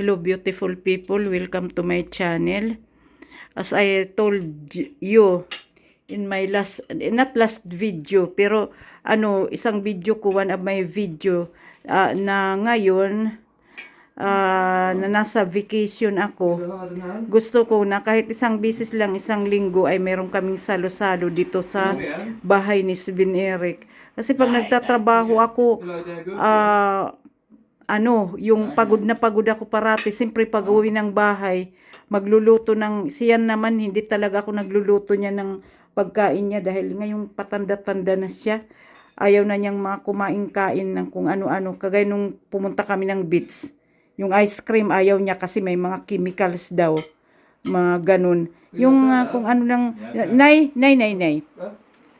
Hello beautiful people, welcome to my channel. As I told you in my not last video, pero isang video ko, one of my video, na ngayon, na nasa vacation ako. Gusto ko na kahit isang bisis lang, isang linggo ay meron kaming salo-salo dito sa bahay ni Sven Eric. Kasi pag nagtatrabaho ako, yung pagod na pagod ako parati, siyempre pag-uwi ng bahay, magluluto siyan naman, hindi talaga ako nagluluto niya ng pagkain niya dahil ngayong patanda-tanda na siya. Ayaw na niyang kumain-kain ng kung ano-ano. Kagaya nung pumunta kami ng beach, yung ice cream ayaw niya kasi may mga chemicals daw. Mga ganun. Yung kung ano lang, nay.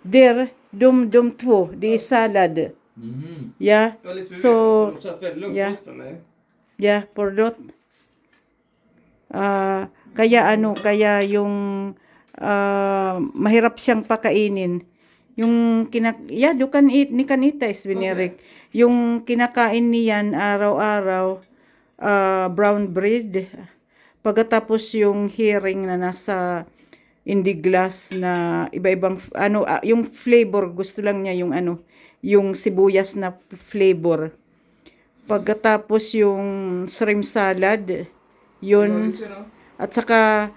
Der, dum tvo, di salad. Yeah. So, yeah, pordot. Kaya yung mahirap siyang pakainin. Yung you can eat, ni can eat Sven Eric. Yung kinakain niyan araw-araw, brown bread. Pagkatapos yung herring na nasa in the glass na iba-ibang yung flavor, gusto lang niya yung sibuyas na flavor. Pagkatapos yung shrimp salad, yun. At saka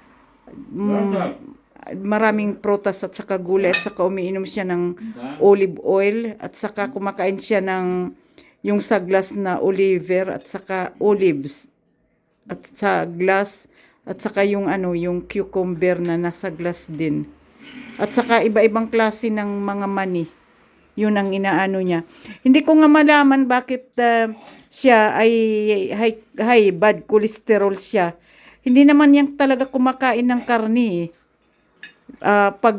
maraming prutas at saka gulay, at saka umiinom siya ng olive oil, at saka kumakain siya ng yung sa glass na oliver at saka olives at sa glass, at saka yung yung cucumber na nasa glass din. At saka iba-ibang klase ng mga mani. Yun ang inaano niya. Hindi ko nga malaman bakit siya ay high bad cholesterol siya. Hindi naman yan talaga kumakain ng karne. Pag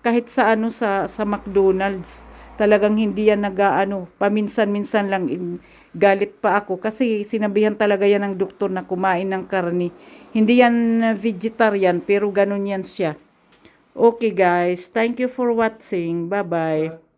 kahit sa sa McDonald's, talagang hindi yan paminsan-minsan lang. Galit pa ako kasi sinabihan talaga yan ng doktor na kumain ng karne. Hindi yan vegetarian pero ganun yan siya. Okay guys, thank you for watching. Bye-bye.